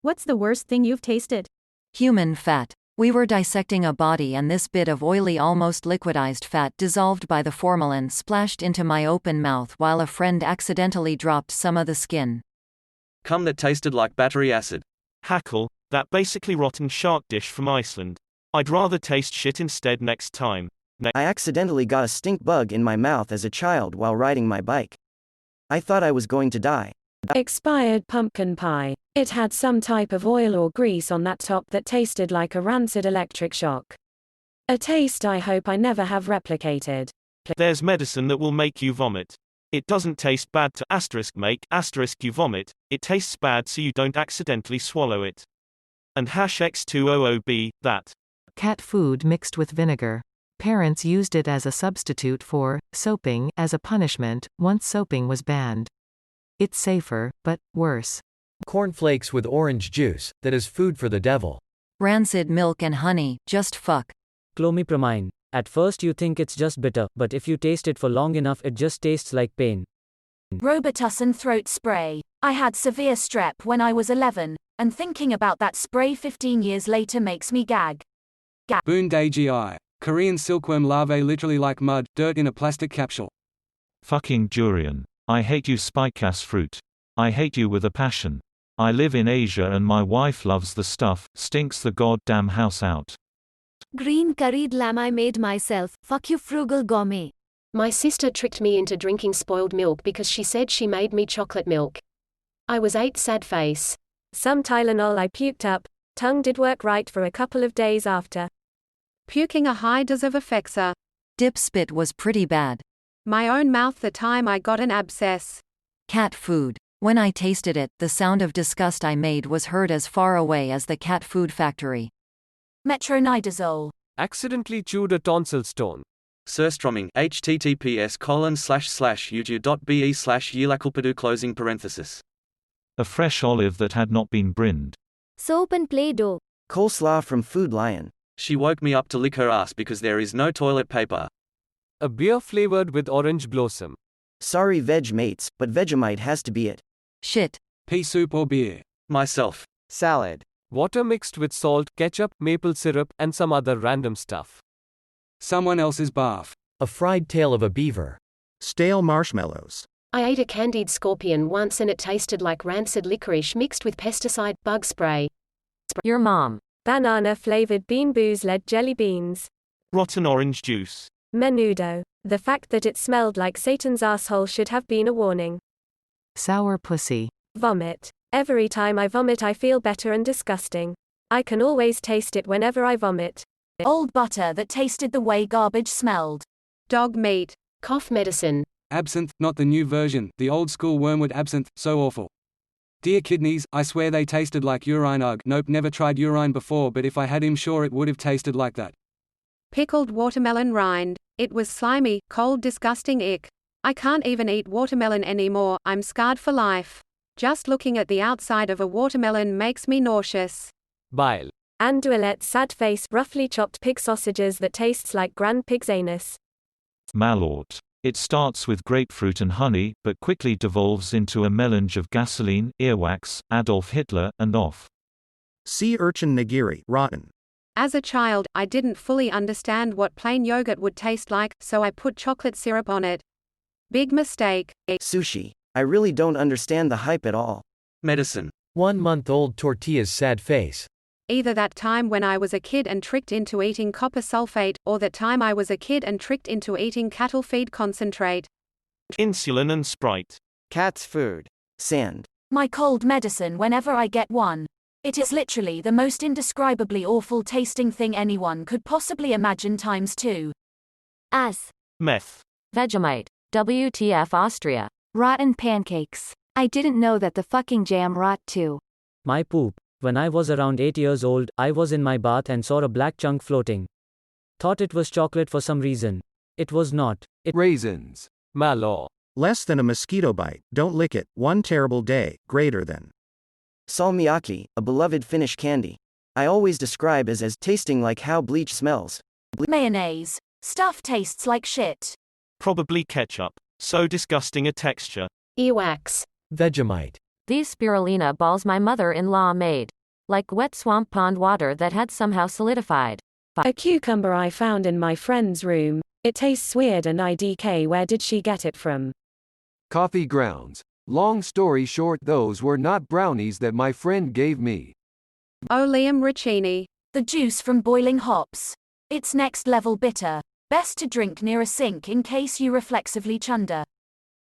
What's the worst thing you've tasted? Human fat. We were dissecting a body and this bit of oily almost liquidized fat dissolved by the formalin splashed into my open mouth while a friend accidentally dropped some of the skin. Cum that tasted like battery acid. Hackle, that basically rotten shark dish from Iceland. I'd rather taste shit instead next time. I accidentally got a stink bug in my mouth as a child while riding my bike. I thought I was going to die. Expired pumpkin pie. It had some type of oil or grease on that top that tasted like a rancid electric shock. A taste I hope I never have replicated. There's medicine that will make you vomit. It doesn't taste bad to make you vomit, it tastes bad so you don't accidentally swallow it. And #X200B, that. Cat food mixed with vinegar. Parents used it as a substitute for soaping as a punishment once soaping was banned. It's safer, but worse. Cornflakes with orange juice, that is food for the devil. Rancid milk and honey, just fuck. Clomipramine. At first you think it's just bitter, but if you taste it for long enough it just tastes like pain. Robitussin throat spray. I had severe strep when I was 11, and thinking about that spray 15 years later makes me gag. Boondae, Korean silkworm larvae literally like mud, dirt in a plastic capsule. Fucking durian. I hate you, spike-ass fruit. I hate you with a passion. I live in Asia and my wife loves the stuff, stinks the goddamn house out. Green curried lamb I made myself, fuck you frugal gourmet. My sister tricked me into drinking spoiled milk because she said she made me chocolate milk. I was 8, sad face. Some Tylenol I puked up, tongue did work right for a couple of days after. Puking a high dose of Effexa. Dip spit was pretty bad. My own mouth the time I got an abscess. Cat food. When I tasted it, the sound of disgust I made was heard as far away as the cat food factory. Metronidazole. Accidentally chewed a tonsil stone. Surströmming, https://youtube.be/yilacalpadu . A fresh olive that had not been brinned. Soap and Play-Doh. Coleslaw from Food Lion. She woke me up to lick her ass because there is no toilet paper. A beer flavored with orange blossom. Sorry veg mates, but Vegemite has to be it. Shit. Pea soup or beer. Myself. Salad. Water mixed with salt, ketchup, maple syrup, and some other random stuff. Someone else's bath. A fried tail of a beaver. Stale marshmallows. I ate a candied scorpion once and it tasted like rancid licorice mixed with pesticide, bug spray. Your mom. Banana flavored bean booze led jelly beans. Rotten orange juice. Menudo. The fact that it smelled like Satan's asshole should have been a warning. Sour pussy. Vomit. Every time I vomit I feel better and disgusting. I can always taste it whenever I vomit. Old butter that tasted the way garbage smelled. Dog meat. Cough medicine. Absinthe, not the new version, the old school wormwood absinthe, so awful. Dear kidneys, I swear they tasted like urine. Ugh, nope, never tried urine before, but if I had him sure it would have tasted like that. Pickled watermelon rind. It was slimy, cold, disgusting ick. I can't even eat watermelon anymore, I'm scarred for life. Just looking at the outside of a watermelon makes me nauseous. Bile. Andouillette sad face, roughly chopped pig sausages that tastes like grand pig's anus. Malort. It starts with grapefruit and honey, but quickly devolves into a melange of gasoline, earwax, Adolf Hitler, and off. Sea urchin nigiri, rotten. As a child, I didn't fully understand what plain yogurt would taste like, so I put chocolate syrup on it. Big mistake. Sushi. I really don't understand the hype at all. Medicine. 1-month-old tortilla's sad face. Either that time when I was a kid and tricked into eating copper sulfate, or that time I was a kid and tricked into eating cattle feed concentrate. Insulin and Sprite. Cat's food. Sand. My cold medicine whenever I get one. It is literally the most indescribably awful tasting thing anyone could possibly imagine times 2. Meth. Vegemite. WTF Austria. Rotten pancakes. I didn't know that the fucking jam rot too. My poop. When I was around 8 years old, I was in my bath and saw a black chunk floating. Thought it was chocolate for some reason. It was not. Raisins. Malor. Less than a mosquito bite, don't lick it, one terrible day, greater than. Salmiakki, a beloved Finnish candy. I always describe as tasting like how bleach smells. Mayonnaise. Stuff tastes like shit. Probably ketchup. So disgusting a texture. Earwax. Vegemite. These spirulina balls my mother-in-law made. Like wet swamp pond water that had somehow solidified. A cucumber I found in my friend's room. It tastes weird and IDK. Where did she get it from? Coffee grounds. Long story short, those were not brownies that my friend gave me. Oh, Liam Riccini. The juice from boiling hops. It's next level bitter. Best to drink near a sink in case you reflexively chunder.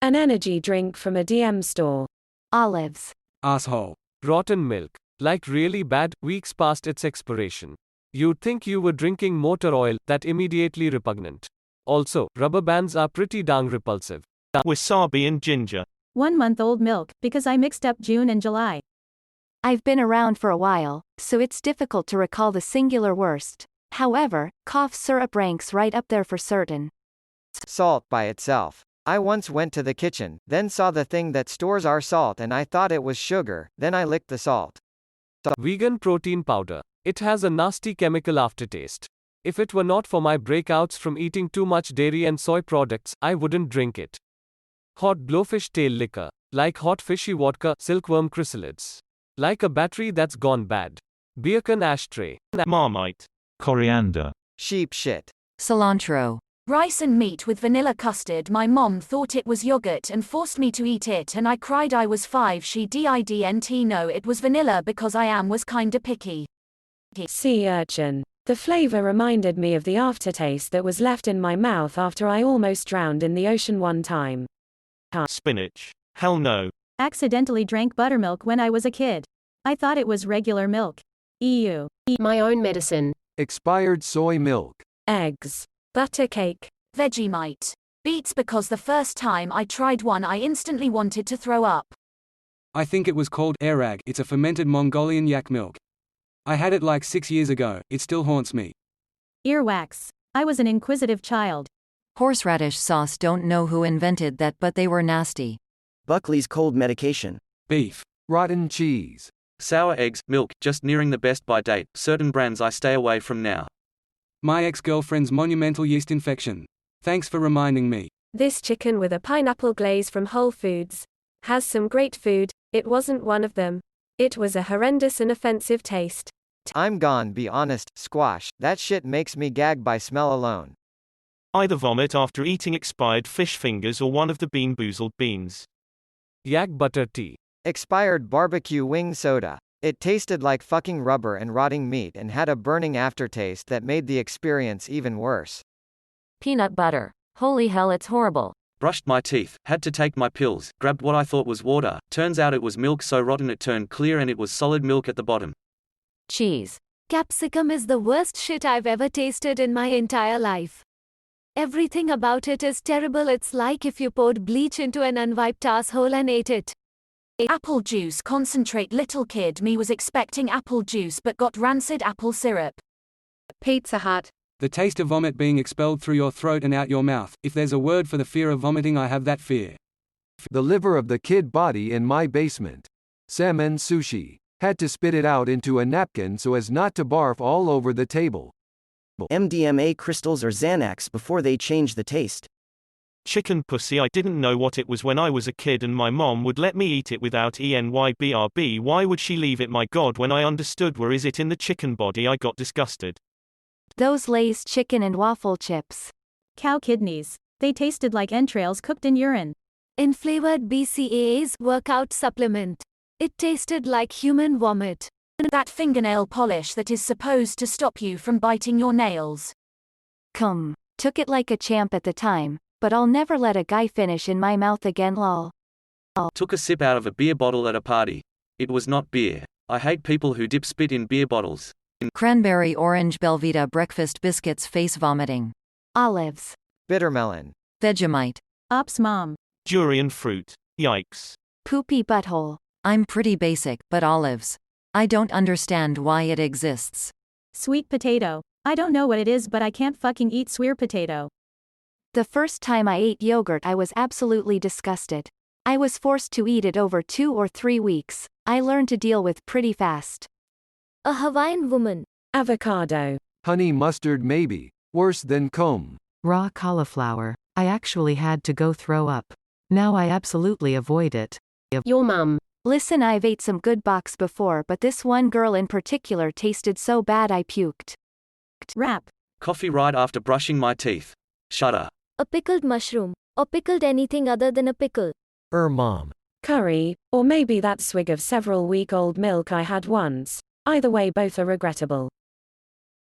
An energy drink from a DM store. Olives. Asshole. Rotten milk. Like really bad, weeks past its expiration. You'd think you were drinking motor oil, that immediately repugnant. Also, rubber bands are pretty dang repulsive. Wasabi and ginger. 1 month old milk, because I mixed up June and July. I've been around for a while, so it's difficult to recall the singular worst. However, cough syrup ranks right up there for certain. Salt by itself. I once went to the kitchen, then saw the thing that stores our salt and I thought it was sugar, then I licked the salt. Vegan protein powder. It has a nasty chemical aftertaste. If it were not for my breakouts from eating too much dairy and soy products, I wouldn't drink it. Hot blowfish tail liquor. Like hot fishy vodka, silkworm chrysalids. Like a battery that's gone bad. Beercan ashtray. Marmite. Coriander. Sheep shit. Cilantro. Rice and meat with vanilla custard. My mom thought it was yogurt and forced me to eat it and I cried. I was 5. She didn't know it was vanilla because I was kinda picky. Sea urchin. The flavor reminded me of the aftertaste that was left in my mouth after I almost drowned in the ocean one time. Spinach. Hell no. Accidentally drank buttermilk when I was a kid. I thought it was regular milk. EU. My own medicine. Expired soy milk. Eggs. Butter cake. Vegemite. Beets because the first time I tried one I instantly wanted to throw up. I think it was called Airag. It's a fermented Mongolian yak milk. I had it like 6 years ago. It still haunts me. Earwax. I was an inquisitive child. Horseradish sauce. Don't know who invented that, but they were nasty. Buckley's cold medication. Beef. Rotten cheese. Sour eggs, milk, just nearing the best by date. Certain brands I stay away from now. My ex-girlfriend's monumental yeast infection. Thanks for reminding me. This chicken with a pineapple glaze from Whole Foods. Has some great food, it wasn't one of them. It was a horrendous and offensive taste. I'm gone, be honest, squash, that shit makes me gag by smell alone. Either vomit after eating expired fish fingers or one of the Bean Boozled beans. Yak butter tea. Expired barbecue wing soda. It tasted like fucking rubber and rotting meat and had a burning aftertaste that made the experience even worse. Peanut butter. Holy hell, it's horrible. Brushed my teeth, had to take my pills, grabbed what I thought was water, turns out it was milk so rotten it turned clear and it was solid milk at the bottom. Cheese. Capsicum is the worst shit I've ever tasted in my entire life. Everything about it is terrible. It's like if you poured bleach into an unwiped asshole and ate it. Apple juice concentrate. Little kid me was expecting apple juice but got rancid apple syrup. Pizza Hut. The taste of vomit being expelled through your throat and out your mouth. If there's a word for the fear of vomiting, I have that fear. The liver of the kid body in my basement. Salmon sushi. Had to spit it out into a napkin so as not to barf all over the table. MDMA crystals or Xanax before they change the taste. Chicken pussy. I didn't know what it was when I was a kid and my mom would let me eat it without ENYBRB. Why would she leave it? My god, when I understood where is it in the chicken body I got disgusted. Those Lay's chicken and waffle chips. Cow kidneys. They tasted like entrails cooked in urine. Inflavored BCAA's workout supplement. It tasted like human vomit. That fingernail polish that is supposed to stop you from biting your nails. Cum. Took it like a champ at the time, but I'll never let a guy finish in my mouth again lol. Took a sip out of a beer bottle at a party. It was not beer. I hate people who dip spit in beer bottles. Cranberry orange Belvita breakfast biscuits. Face vomiting. Olives. Bittermelon. Vegemite. Ops mom. Durian fruit. Yikes. Poopy butthole. I'm pretty basic, but olives. I don't understand why it exists. Sweet potato. I don't know what it is, but I can't fucking eat sweet potato. The first time I ate yogurt I was absolutely disgusted. I was forced to eat it over 2 or 3 weeks. I learned to deal with pretty fast. A Hawaiian woman. Avocado. Honey mustard maybe. Worse than comb. Raw cauliflower. I actually had to go throw up. Now I absolutely avoid it. Your mum. Listen, I've ate some good box before, but this one girl in particular tasted so bad I puked. Rap. Coffee right after brushing my teeth. Shudder. A pickled mushroom. Or pickled anything other than a pickle. Mom. Curry, or maybe that swig of several-week-old milk I had once. Either way, both are regrettable.